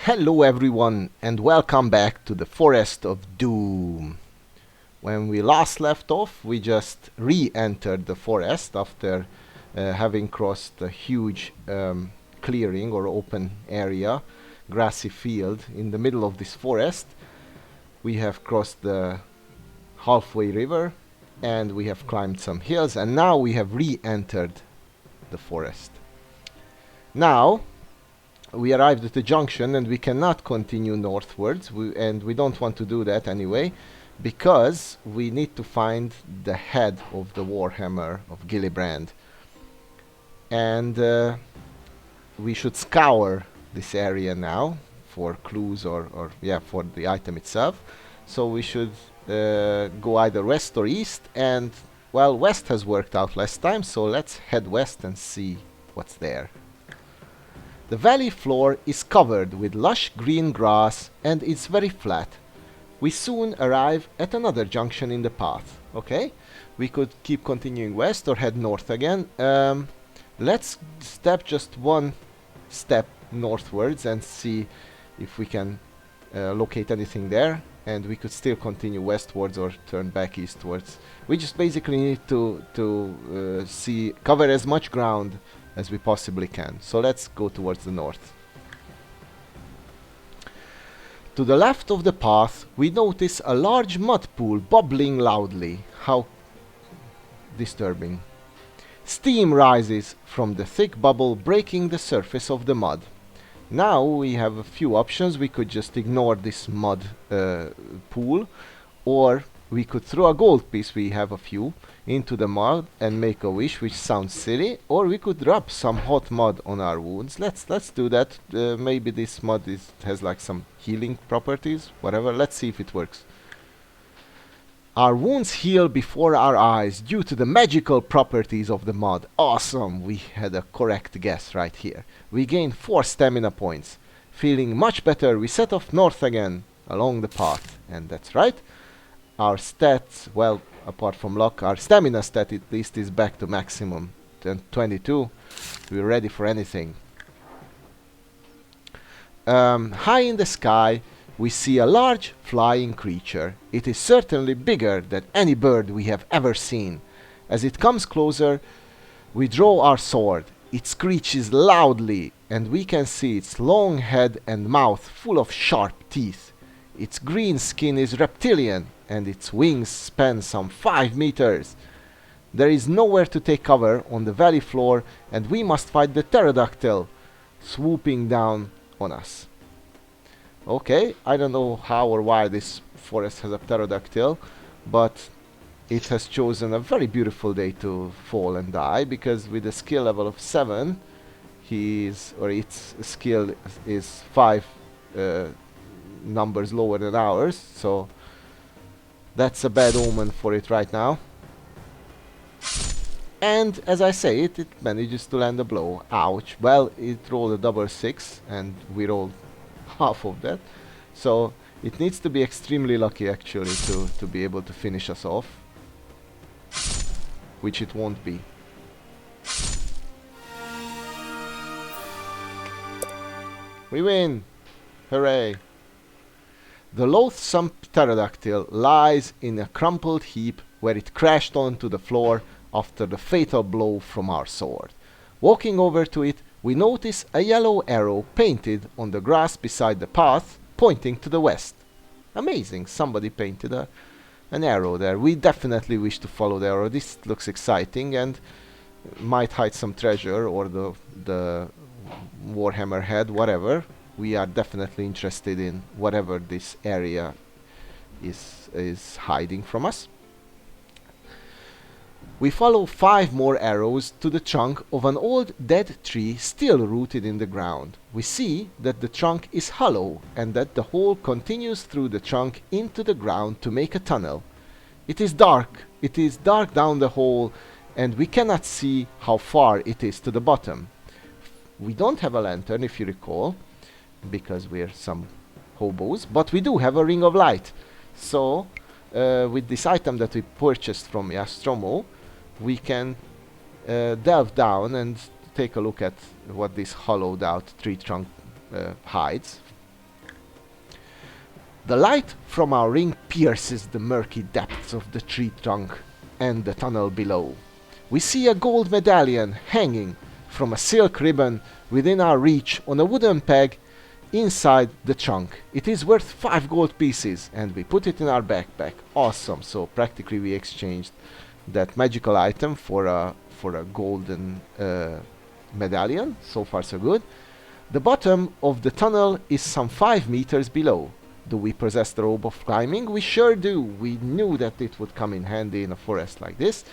Hello everyone and welcome back to the Forest of Doom. When we last left off, we just re-entered the forest after having crossed a huge clearing or open area, grassy field in the middle of this forest. We have crossed the halfway river and we have climbed some hills, and now we have re-entered the forest. Now we arrived at the junction and we cannot continue northwards, and we don't want to do that anyway, because we need to find the head of the Warhammer of Gillibrand. And we should scour this area now for clues or for the item itself. So we should go either west or east, and well, west has worked out last time, so let's head west and see what's there. The valley floor is covered with lush green grass and is very flat. We soon arrive at another junction in the path. Okay, we could keep continuing west or head north again. Let's step just one step northwards and see if we can locate anything there, and we could still continue westwards or turn back eastwards. We just basically need to cover as much ground as we possibly can. So let's go towards the north. To the left of the path, we notice a large mud pool bubbling loudly. How disturbing. Steam rises from the thick bubble, breaking the surface of the mud. Now we have a few options. We could just ignore this mud pool, or we could throw a gold piece, we have a few, into the mud and make a wish, which sounds silly, or we could rub some hot mud on our wounds. Let's do that. Maybe this mud has like some healing properties, whatever. Let's see if it works. Our wounds heal before our eyes due to the magical properties of the mud. Awesome, we had a correct guess right here. We gain 4 stamina points. Feeling much better, we set off north again along the path, and that's right. Our stats, well, apart from luck, our stamina stat at least is back to maximum. 22. We're ready for anything. High in the sky, we see a large flying creature. It is certainly bigger than any bird we have ever seen. As it comes closer, we draw our sword. It screeches loudly, and we can see its long head and mouth full of sharp teeth. Its green skin is reptilian, and its wings span some 5 meters. There is nowhere to take cover on the valley floor, and we must fight the pterodactyl swooping down on us. Okay, I don't know how or why this forest has a pterodactyl, but it has chosen a very beautiful day to fall and die, because with a skill level of 7, its skill is 5 numbers lower than ours, so that's a bad omen for it right now. And as I say, it manages to land a blow. Ouch. Well, it rolled a double 6 and we rolled half of that, so it needs to be extremely lucky actually to be able to finish us off, which it won't be. We win! Hooray! The loathsome pterodactyl lies in a crumpled heap where it crashed onto the floor after the fatal blow from our sword. Walking over to it, we notice a yellow arrow painted on the grass beside the path, pointing to the west. Amazing, somebody painted an arrow there. We definitely wish to follow the arrow. This looks exciting and might hide some treasure, or the Warhammer head, whatever. We are definitely interested in whatever this area is hiding from us. We follow 5 more arrows to the trunk of an old dead tree still rooted in the ground. We see that the trunk is hollow and that the hole continues through the trunk into the ground to make a tunnel. It is dark down the hole, and we cannot see how far it is to the bottom. We don't have a lantern, if you recall, because we're some hobos, but we do have a ring of light. So with this item that we purchased from Nostromo, we can delve down and take a look at what this hollowed out tree trunk hides. The light from our ring pierces the murky depths of the tree trunk and the tunnel below. We see a gold medallion hanging from a silk ribbon within our reach on a wooden peg inside the trunk. It is worth 5 gold pieces, and we put it in our backpack. Awesome. So practically we exchanged that magical item for a golden medallion. So far so good. The bottom of the tunnel is some 5 meters below. Do we possess the rope of climbing? We sure do. We knew that it would come in handy in a forest like this.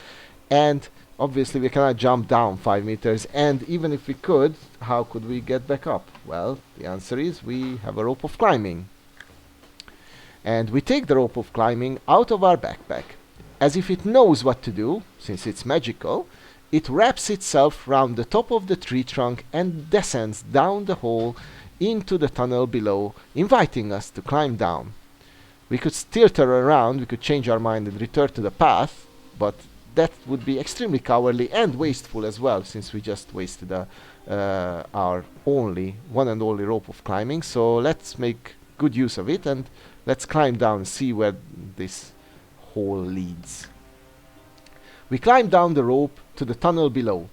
And obviously we cannot jump down 5 meters, and even if we could, how could we get back up? Well, the answer is we have a rope of climbing. And we take the rope of climbing out of our backpack. As if it knows what to do, since it's magical, it wraps itself round the top of the tree trunk and descends down the hole into the tunnel below, inviting us to climb down. We could tilt her around, we could change our mind and return to the path, but that would be extremely cowardly and wasteful as well, since we just wasted our one and only rope of climbing. So let's make good use of it and let's climb down and see where this hole leads. We climb down the rope to the tunnel below.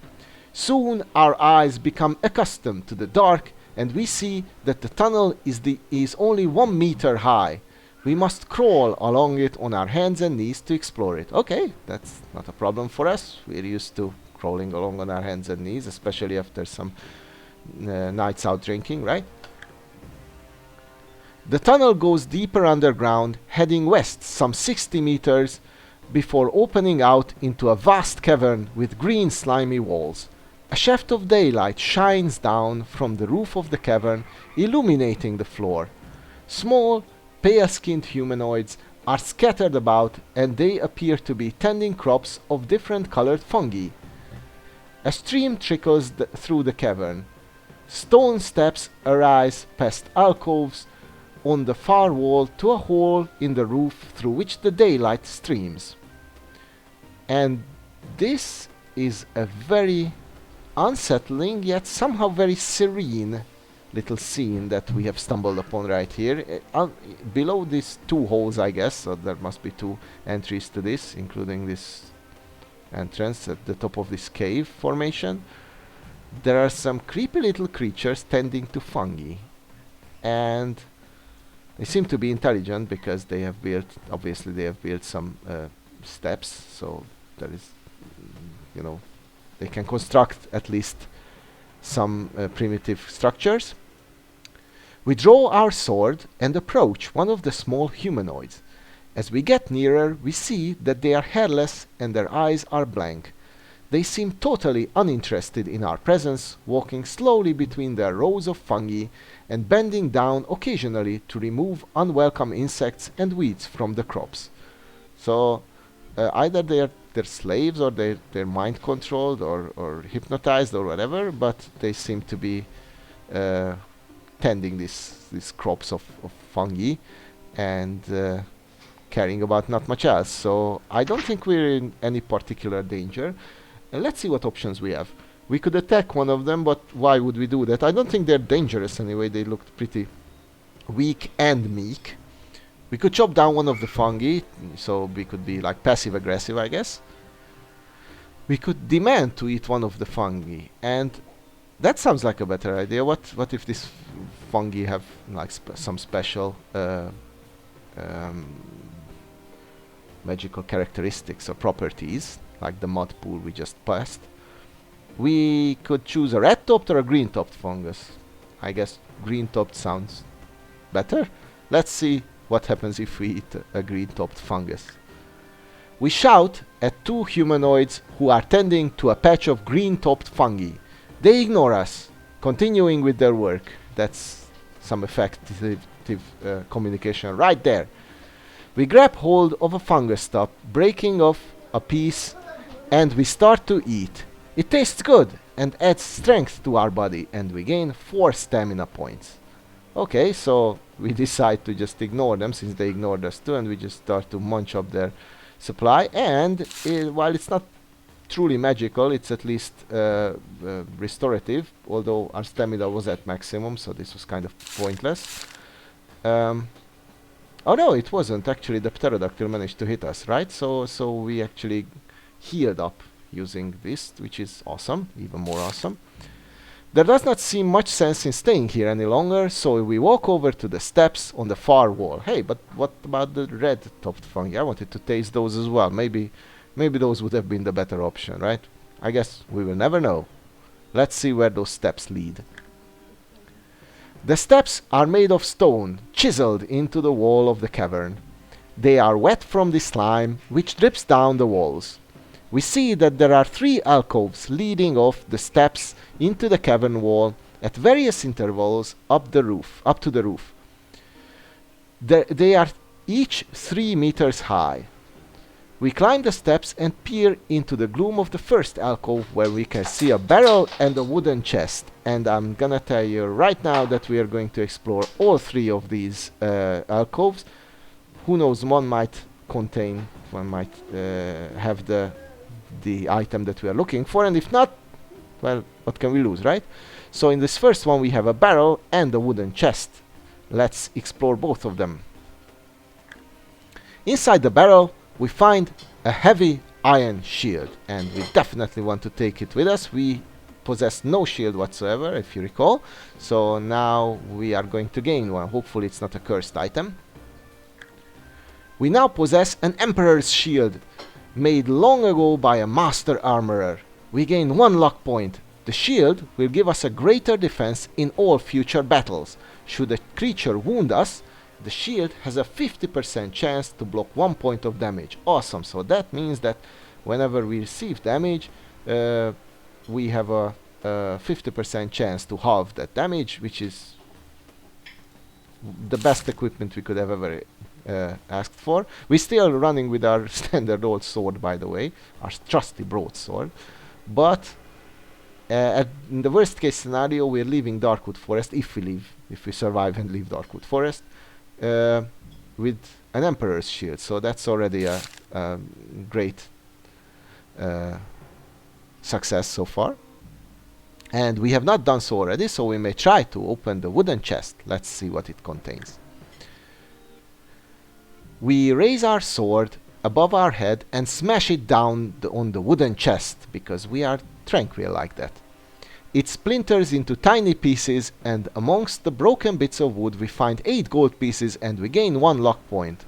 Soon our eyes become accustomed to the dark, and we see that the tunnel is only 1 meter high. We must crawl along it on our hands and knees to explore it. Okay, that's not a problem for us. We're used to crawling along on our hands and knees, especially after some nights out drinking, right? The tunnel goes deeper underground, heading west some 60 meters before opening out into a vast cavern with green slimy walls. A shaft of daylight shines down from the roof of the cavern, illuminating the floor. Small, pale-skinned humanoids are scattered about, and they appear to be tending crops of different colored fungi. A stream trickles through the cavern. Stone steps arise past alcoves on the far wall to a hole in the roof through which the daylight streams. And this is a very unsettling yet somehow very serene little scene that we have stumbled upon right here. Below these 2 holes, I guess, so there must be 2 entries to this, including this entrance at the top of this cave formation. There are some creepy little creatures tending to fungi, and they seem to be intelligent because they have built, obviously they have built some steps, so there is, you know, they can construct at least some primitive structures. We draw our sword and approach one of the small humanoids. As we get nearer, we see that they are hairless and their eyes are blank. They seem totally uninterested in our presence, walking slowly between their rows of fungi and bending down occasionally to remove unwelcome insects and weeds from the crops. So either they're slaves, or they're mind controlled or hypnotized or whatever, but they seem to be tending these crops of fungi and caring about not much else. So I don't think we're in any particular danger. Let's see what options we have. We could attack one of them, but why would we do that? I don't think they're dangerous anyway. They looked pretty weak and meek. We could chop down one of the fungi, so we could be like passive aggressive, I guess. We could demand to eat one of the fungi, and that sounds like a better idea. What if these fungi have like some special magical characteristics or properties, like the mud pool we just passed? We could choose a red-topped or a green-topped fungus. I guess green-topped sounds better. Let's see what happens if we eat a green-topped fungus. We shout at 2 humanoids who are tending to a patch of green-topped fungi. They ignore us, continuing with their work. That's some effective communication right there. We grab hold of a fungus top, breaking off a piece, and we start to eat. It tastes good and adds strength to our body, and we gain 4 stamina points. Okay, so we decide to just ignore them since they ignored us too, and we just start to munch up their supply. And while it's not truly magical, it's at least restorative, although our stamina was at maximum, so this was kind of pointless. Oh no, it wasn't. Actually, the pterodactyl managed to hit us, right? So we actually healed up using this, which is awesome, even more awesome. There does not seem much sense in staying here any longer, so we walk over to the steps on the far wall. Hey, but what about the red-topped fungi? I wanted to taste those as well. Maybe those would have been the better option, right? I guess we will never know. Let's see where those steps lead. The steps are made of stone, chiseled into the wall of the cavern. They are wet from the slime, which drips down the walls. We see that there are 3 alcoves leading off the steps into the cavern wall at various intervals up to the roof. They are each 3 meters high. We climb the steps and peer into the gloom of the first alcove, where we can see a barrel and a wooden chest. And I'm gonna tell you right now that we are going to explore all 3 of these alcoves. Who knows, one might have the item that we are looking for, and if not, well, what can we lose, right? So in this first one we have a barrel and a wooden chest. Let's explore both of them. Inside the barrel we find a heavy iron shield, and we definitely want to take it with us. We possess no shield whatsoever, if you recall, so now we are going to gain one. Hopefully it's not a cursed item. We now possess an Emperor's shield, made long ago by a master armorer. We gain 1 luck point. The shield will give us a greater defense in all future battles. Should a creature wound us, the shield has a 50% chance to block 1 point of damage. Awesome, so that means that whenever we receive damage, we have a 50% chance to halve that damage, which is the best equipment we could have ever asked for. We're still running with our standard old sword, by the way, our trusty broadsword, but in the worst case scenario we're leaving Darkwood Forest, if we survive and leave Darkwood Forest, with an Emperor's shield, so that's already a great success so far. And we have not done so already, so we may try to open the wooden chest. Let's see what it contains. We raise our sword above our head and smash it down on the wooden chest, because we are tranquil like that. It splinters into tiny pieces, and amongst the broken bits of wood we find 8 gold pieces, and we gain 1 luck point.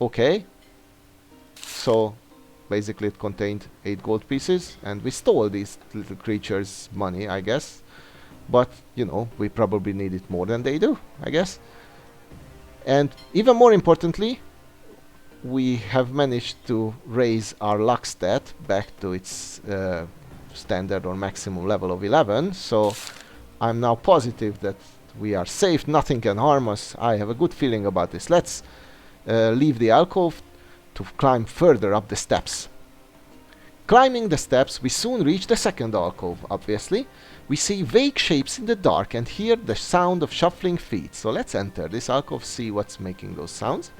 Okay. So basically it contained 8 gold pieces, and we stole these little creatures' money, I guess. But, you know, we probably need it more than they do, I guess. And even more importantly, we have managed to raise our luck stat back to its standard or maximum level of 11, so I'm now positive that we are safe, nothing can harm us. I have a good feeling about this. Let's leave the alcove to climb further up the steps. Climbing the steps, we soon reach the second alcove, obviously. We see vague shapes in the dark and hear the sound of shuffling feet. So let's enter this alcove, see what's making those sounds.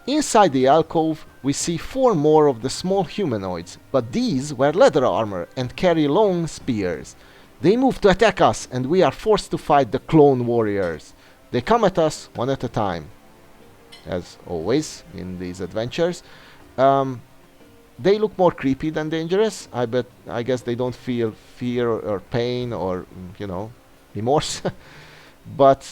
Inside the alcove, we see 4 more of the small humanoids, but these wear leather armor and carry long spears. They move to attack us, and we are forced to fight the clone warriors. They come at us one at a time, as always in these adventures. They look more creepy than dangerous. I guess they don't feel fear or pain or, you know, remorse. But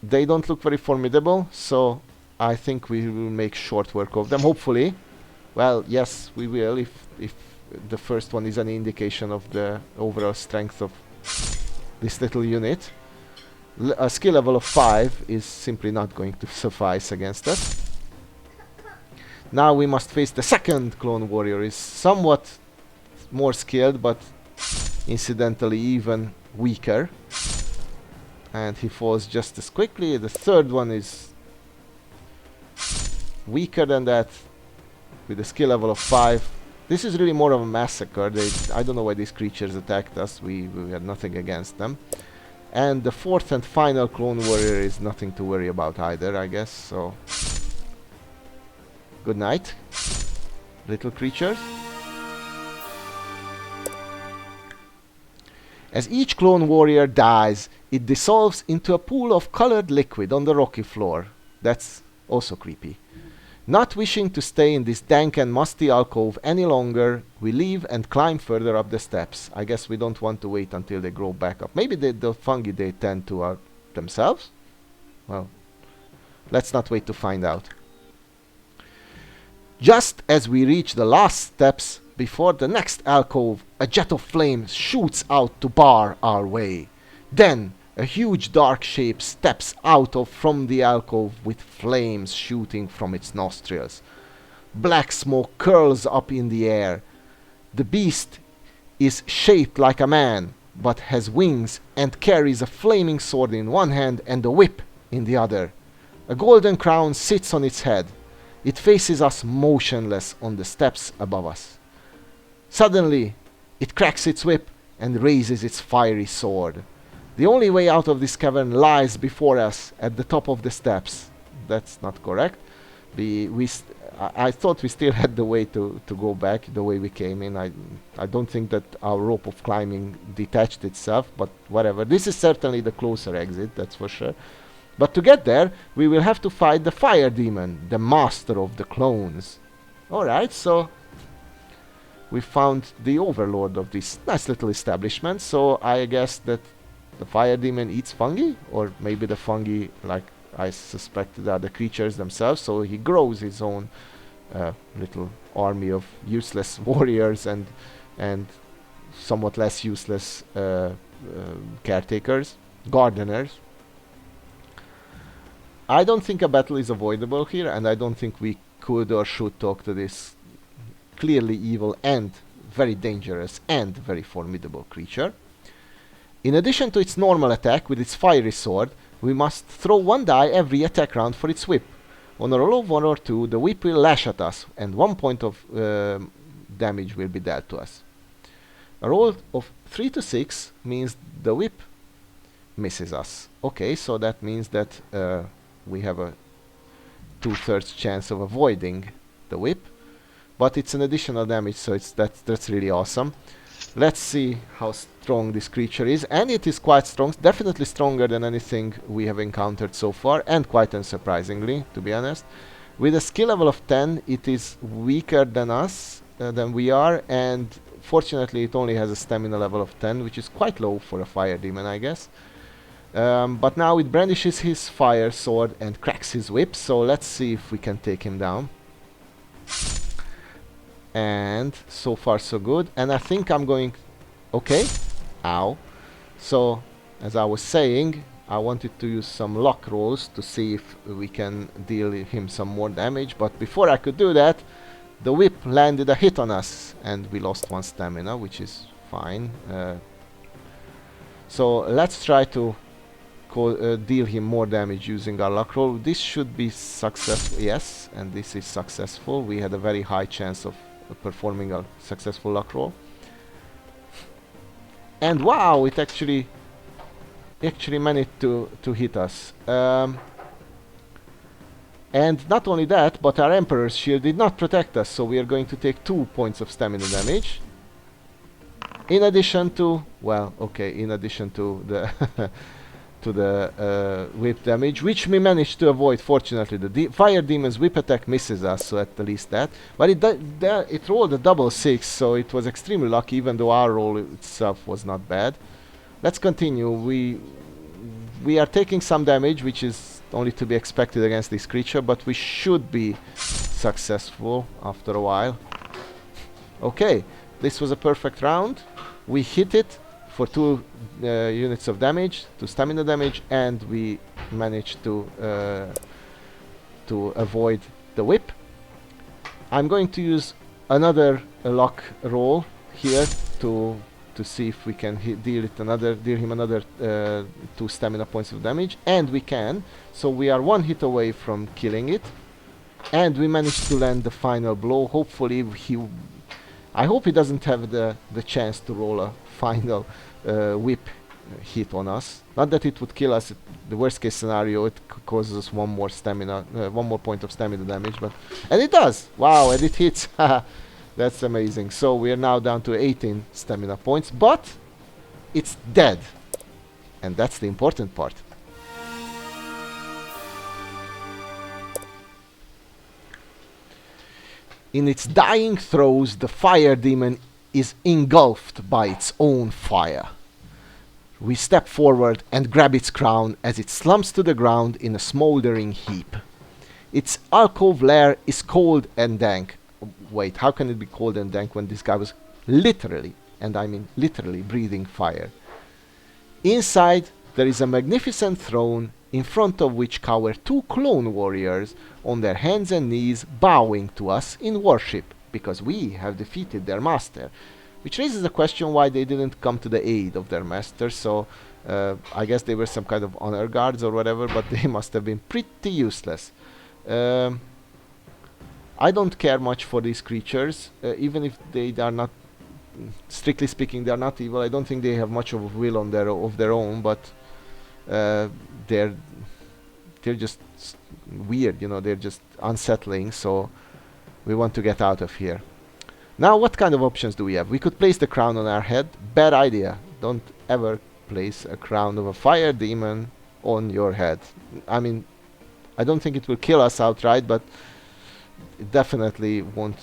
they don't look very formidable, so I think we will make short work of them, hopefully. Well, yes, we will, if the first one is any indication of the overall strength of this little unit. A skill level of 5 is simply not going to suffice against us. Now we must face the second clone warrior. Is somewhat more skilled, but incidentally even weaker. And he falls just as quickly. The third one is weaker than that, with a skill level of 5. This is really more of a massacre. I don't know why these creatures attacked us. We had nothing against them. And the fourth and final clone warrior is nothing to worry about either, I guess. So good night, little creatures. As each clone warrior dies, it dissolves into a pool of colored liquid on the rocky floor. That's also creepy. Not wishing to stay in this dank and musty alcove any longer, we leave and climb further up the steps. I guess we don't want to wait until they grow back up. Maybe the fungi they tend to themselves? Well, let's not wait to find out. Just as we reach the last steps before the next alcove, a jet of flame shoots out to bar our way. Then a huge dark shape steps out from the alcove with flames shooting from its nostrils. Black smoke curls up in the air. The beast is shaped like a man, but has wings and carries a flaming sword in one hand and a whip in the other. A golden crown sits on its head. It faces us motionless on the steps above us. Suddenly, it cracks its whip and raises its fiery sword. The only way out of this cavern lies before us at the top of the steps. That's not correct. I thought we still had the way to go back the way we came in. I don't think that our rope of climbing detached itself, but whatever. This is certainly the closer exit, that's for sure. But to get there, we will have to fight the fire demon, the master of the clones. Alright, so we found the overlord of this nice little establishment, so I guess that the fire demon eats fungi? Or maybe the fungi, like I suspected, are the creatures themselves, so he grows his own little army of useless warriors and somewhat less useless caretakers, gardeners. I don't think a battle is avoidable here, and I don't think we could or should talk to this clearly evil and very dangerous and very formidable creature. In addition to its normal attack with its fiery sword, we must throw one die every attack round for its whip. On a roll of 1 or 2, the whip will lash at us, and 1 point of damage will be dealt to us. A roll of 3 to 6 means the whip misses us. Okay, so that means that we have a 2/3 chance of avoiding the whip, but it's an additional damage, so that's really awesome. Let's see how strong this creature is, and it is quite strong, definitely stronger than anything we have encountered so far, and quite unsurprisingly, to be honest. With a skill level of 10, it is weaker than us, than we are, and fortunately it only has a stamina level of 10, which is quite low for a fire demon, I guess. But now it brandishes his fire sword and cracks his whip, so let's see if we can take him down. And so far so good, and I think I'm going... Okay, ow. So, as I was saying, I wanted to use some luck rolls to see if we can deal him some more damage, but before I could do that, the whip landed a hit on us, and we lost 1 stamina, which is fine. So let's try to deal him more damage using our luck roll. This should be successful, yes, and this is successful. We had a very high chance of performing a successful luck roll. And wow, it actually managed to hit us. And not only that, but our Emperor's Shield did not protect us, so we are going to take 2 points of stamina damage. In addition to, well, okay, in addition to the to the whip damage, which we managed to avoid. Fortunately, the fire demon's whip attack misses us, so at least that. But it rolled a double 6, so it was extremely lucky, even though our roll itself was not bad. Let's continue. We are taking some damage, which is only to be expected against this creature, but we should be successful after a while. Okay, this was a perfect round. We hit it for 2 units of damage, 2 stamina damage, and we managed to avoid the whip. I'm going to use another luck roll here to see if we can deal him another 2 stamina points of damage, and we can. So we are 1 hit away from killing it, and we managed to land the final blow. Hopefully I hope he doesn't have the chance to roll a final whip hit on us. Not that it would kill us. The worst case scenario, it causes us 1 more stamina, 1 more point of stamina damage, and it does. Wow, and it hits. That's amazing. So we are now down to 18 stamina points, but it's dead. And that's the important part. In its dying throes, the fire demon is engulfed by its own fire. We step forward and grab its crown as it slumps to the ground in a smoldering heap. Its alcove lair is cold and dank. Wait, how can it be cold and dank when this guy was literally, and I mean literally, breathing fire? Inside, there is a magnificent throne, in front of which cower 2 clone warriors on their hands and knees, bowing to us in worship, because we have defeated their master. Which raises the question why they didn't come to the aid of their master, so I guess they were some kind of honor guards or whatever, but they must have been pretty useless. I don't care much for these creatures, even if they are not, strictly speaking, they are not evil. I don't think they have much of a will on of their own, but they're just weird, you know, they're just unsettling, so we want to get out of here. Now, what kind of options do we have? We could place the crown on our head. Bad idea. Don't ever place a crown of a fire demon on your head. I mean, I don't think it will kill us outright, but it definitely won't.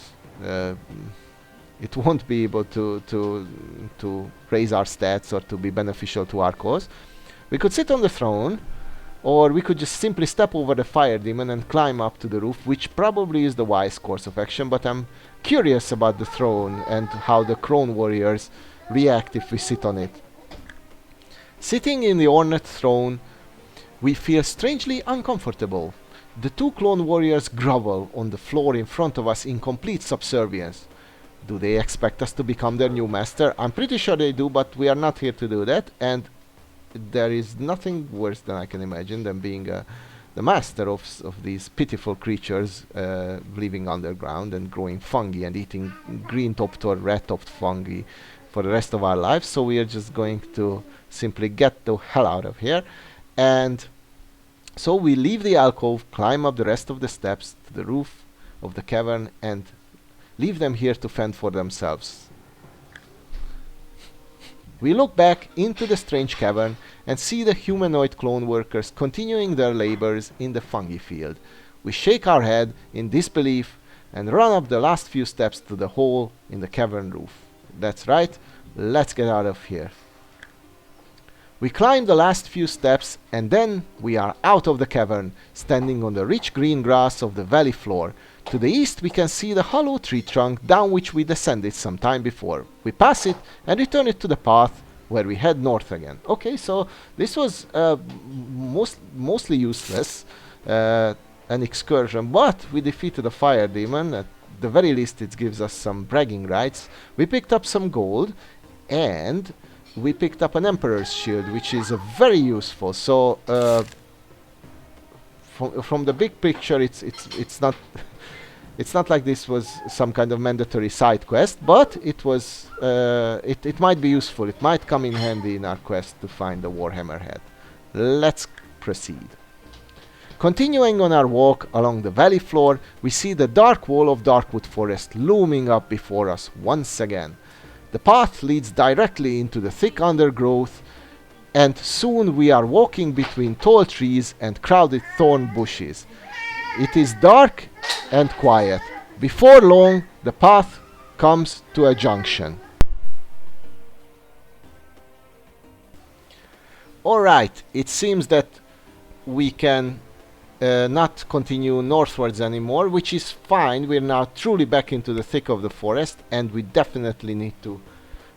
It won't be able to raise our stats or to be beneficial to our cause. We could sit on the throne, or we could just simply step over the fire demon and climb up to the roof, which probably is the wise course of action, but I'm curious about the throne and how the clone warriors react if we sit on it. Sitting in the ornate throne, we feel strangely uncomfortable. The 2 clone warriors grovel on the floor in front of us in complete subservience. Do they expect us to become their new master? I'm pretty sure they do, but we are not here to do that, and there is nothing worse than I can imagine than being the master of these pitiful creatures living underground and growing fungi and eating green-topped or red-topped fungi for the rest of our lives. So we are just going to simply get the hell out of here. And so we leave the alcove, climb up the rest of the steps to the roof of the cavern, and leave them here to fend for themselves. We look back into the strange cavern and see the humanoid clone workers continuing their labors in the fungi field. We shake our head in disbelief and run up the last few steps to the hole in the cavern roof. That's right, let's get out of here. We climb the last few steps and then we are out of the cavern, standing on the rich green grass of the valley floor. To the east we can see the hollow tree trunk down which we descended some time before. We pass it and return it to the path where we head north again. Okay, so this was mostly useless, an excursion, but we defeated a fire demon. At the very least it gives us some bragging rights. We picked up some gold and we picked up an Emperor's Shield, which is very useful. So from the big picture, it's not it's not like this was some kind of mandatory side quest, but it was it might be useful. It might come in handy in our quest to find the Warhammer head. Let's proceed. Continuing on our walk along the valley floor, we see the dark wall of Darkwood Forest looming up before us once again. The path leads directly into the thick undergrowth, and soon we are walking between tall trees and crowded thorn bushes. It is dark and quiet. Before long, the path comes to a junction. Alright, it seems that we can not continue northwards anymore, which is fine. We're now truly back into the thick of the forest, and we definitely need to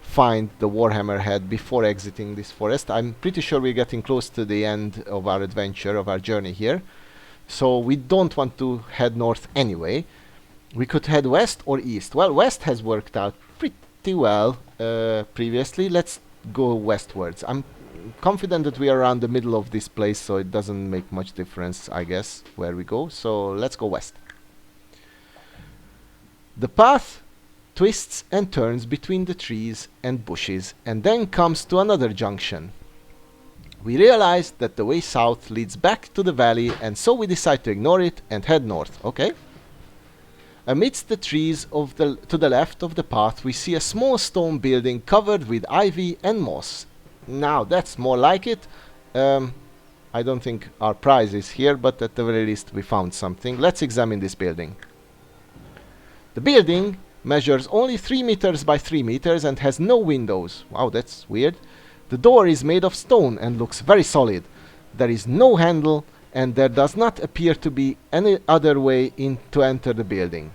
find the Warhammer head before exiting this forest. I'm pretty sure we're getting close to the end of our adventure, of our journey here. So we don't want to head north anyway. We could head west or east. Well, west has worked out pretty well previously. Let's go westwards. I'm confident that we are around the middle of this place, so it doesn't make much difference, I guess, where we go. So let's go west. The path twists and turns between the trees and bushes and then comes to another junction. We realize that the way south leads back to the valley, and so we decide to ignore it and head north. Okay. Amidst the trees to the left of the path, we see a small stone building covered with ivy and moss. Now that's more like it. I don't think our prize is here, but at the very least we found something. Let's examine this building. The building measures only 3 meters by 3 meters and has no windows. Wow, that's weird. The door is made of stone and looks very solid. There is no handle and there does not appear to be any other way in to enter the building.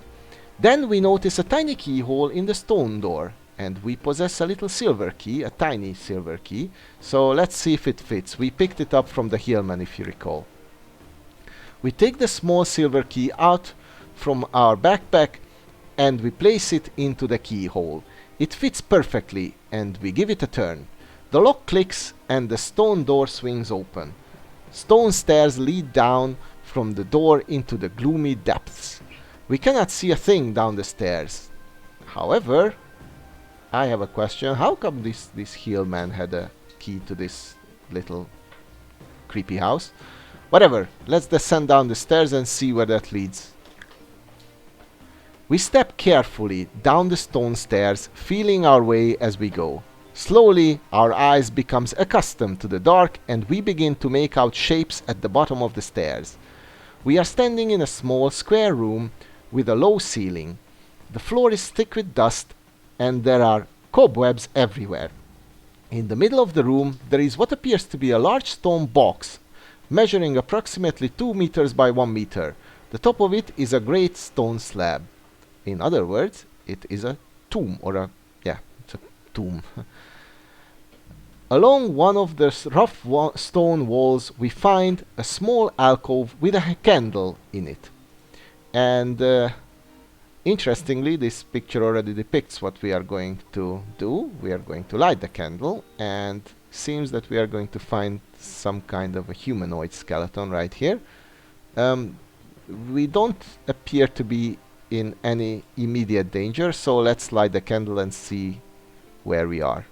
Then we notice a tiny keyhole in the stone door, and we possess a little silver key, a tiny silver key. So let's see if it fits. We picked it up from the hillman, if you recall. We take the small silver key out from our backpack and we place it into the keyhole. It fits perfectly and we give it a turn. The lock clicks and the stone door swings open. Stone stairs lead down from the door into the gloomy depths. We cannot see a thing down the stairs. However, I have a question. How come this hillman had a key to this little creepy house? Whatever, let's descend down the stairs and see where that leads. We step carefully down the stone stairs, feeling our way as we go. Slowly, our eyes becomes accustomed to the dark and we begin to make out shapes at the bottom of the stairs. We are standing in a small square room with a low ceiling. The floor is thick with dust and there are cobwebs everywhere. In the middle of the room, there is what appears to be a large stone box, measuring approximately 2 meters by 1 meter. The top of it is a great stone slab. In other words, it is a tomb, or it's a tomb. Along one of the rough stone walls, we find a small alcove with a candle in it. And interestingly, this picture already depicts what we are going to do. We are going to light the candle, and seems that we are going to find some kind of a humanoid skeleton right here. We don't appear to be in any immediate danger, so let's light the candle and see where we are.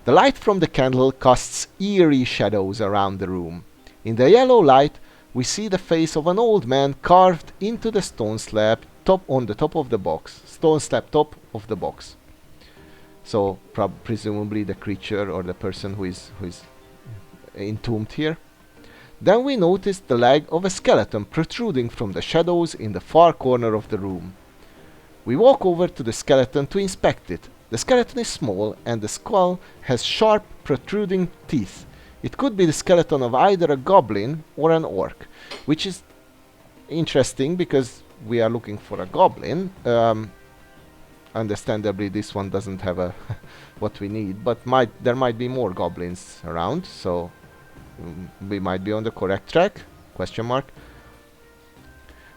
The light from the candle casts eerie shadows around the room. In the yellow light, we see the face of an old man carved into the stone slab on the top of the box. Stone slab top of the box. So presumably the creature or the person who is entombed here. Then we notice the leg of a skeleton protruding from the shadows in the far corner of the room. We walk over to the skeleton to inspect it. The skeleton is small and the skull has sharp protruding teeth. It could be the skeleton of either a goblin or an orc, which is interesting because we are looking for a goblin. Understandably, this one doesn't have a what we need, but there might be more goblins around, so we might be on the correct track? Question mark.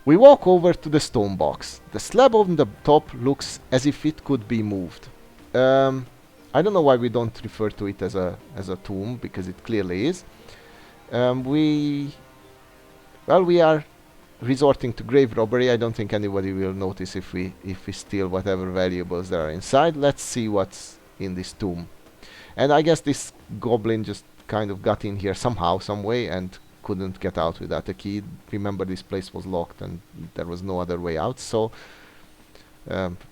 We walk over to the stone box. The slab on the top looks as if it could be moved. I don't know why we don't refer to it as a tomb, because it clearly is. We are resorting to grave robbery. I don't think anybody will notice if we steal whatever valuables there are inside. Let's see what's in this tomb. And I guess this goblin just kind of got in here somehow, some way, and couldn't get out without a key. Remember, this place was locked and there was no other way out, so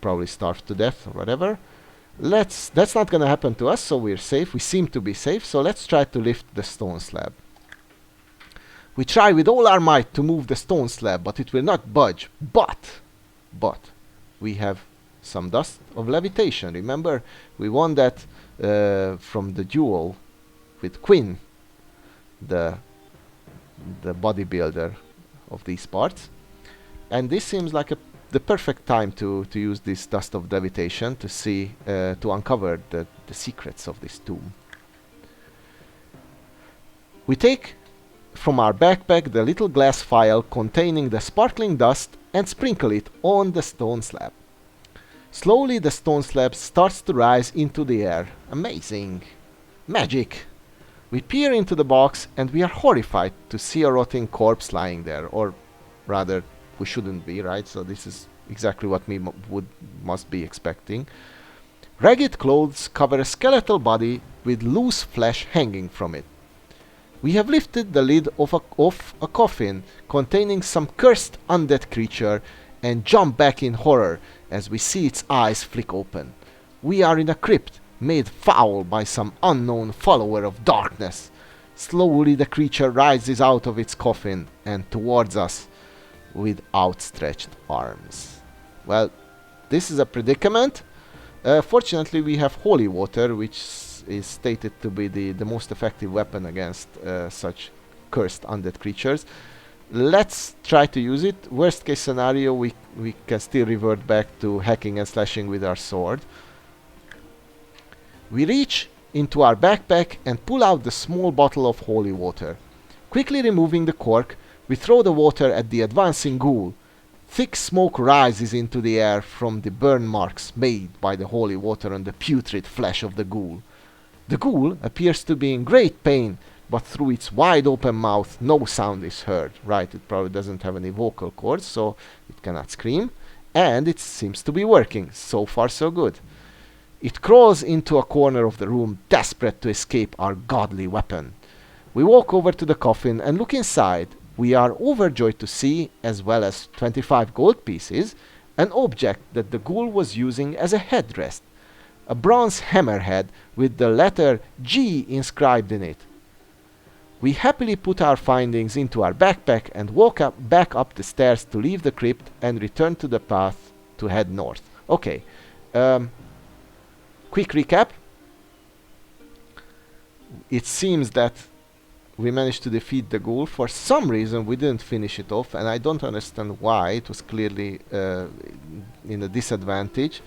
probably starved to death or whatever. That's not gonna happen to us, so we're safe. We seem to be safe, so let's try to lift the stone slab. We try with all our might to move the stone slab, but it will not budge. But we have some dust of levitation. Remember, we won that from the duel with Quinn, the bodybuilder of these parts. And this seems like the perfect time to use this dust of levitation to see, to uncover the secrets of this tomb. We take from our backpack the little glass vial containing the sparkling dust and sprinkle it on the stone slab. Slowly the stone slab starts to rise into the air. Amazing! Magic! We peer into the box and we are horrified to see a rotting corpse lying there, or rather, we shouldn't be, right? So this is exactly what we must be expecting. Ragged clothes cover a skeletal body with loose flesh hanging from it. We have lifted the lid off a coffin containing some cursed undead creature and jump back in horror as we see its eyes flick open. We are in a crypt made foul by some unknown follower of darkness. Slowly the creature rises out of its coffin and towards us with outstretched arms. Well, this is a predicament. Fortunately, we have holy water, which is stated to be the most effective weapon against such cursed undead creatures. Let's try to use it. Worst case scenario, we can still revert back to hacking and slashing with our sword. We reach into our backpack and pull out the small bottle of holy water. Quickly removing the cork, we throw the water at the advancing ghoul. Thick smoke rises into the air from the burn marks made by the holy water on the putrid flesh of the ghoul. The ghoul appears to be in great pain, but through its wide open mouth no sound is heard. Right, it probably doesn't have any vocal cords, so it cannot scream. And it seems to be working. So far so good. It crawls into a corner of the room, desperate to escape our godly weapon. We walk over to the coffin and look inside. We are overjoyed to see, as well as 25 gold pieces, an object that the ghoul was using as a headrest. A bronze hammerhead with the letter G inscribed in it. We happily put our findings into our backpack and walk back up the stairs to leave the crypt and return to the path to head north. Okay. Quick recap. It seems that we managed to defeat the ghoul. For some reason we didn't finish it off, and I don't understand why. It was clearly in a disadvantage,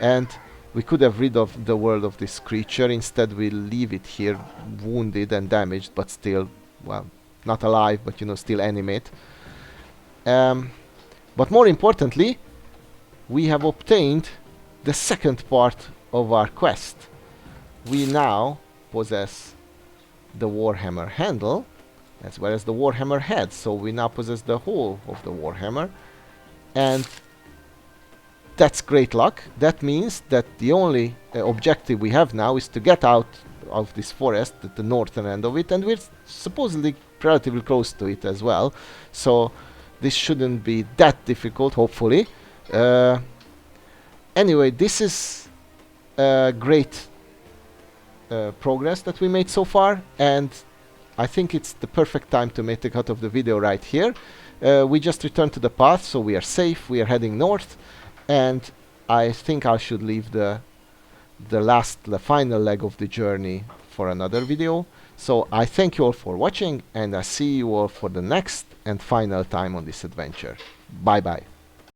and we could have rid of the world of this creature. Instead we leave it here wounded and damaged, but still, well, not alive, but you know, still animate. But more importantly, we have obtained the second part of our quest. We now possess the Warhammer handle as well as the Warhammer head, so we now possess the whole of the Warhammer, and that's great luck. That means that the only objective we have now is to get out of this forest at the northern end of it, and we're supposedly relatively close to it as well, so this shouldn't be that difficult, hopefully. Anyway, this is great progress that we made so far, and I think it's the perfect time to make the cut of the video right here. We just returned to the path, so we are safe. We are heading north, and I think I should leave the final leg of the journey for another video. So I thank you all for watching, and I see you all for the next and final time on this adventure. Bye bye.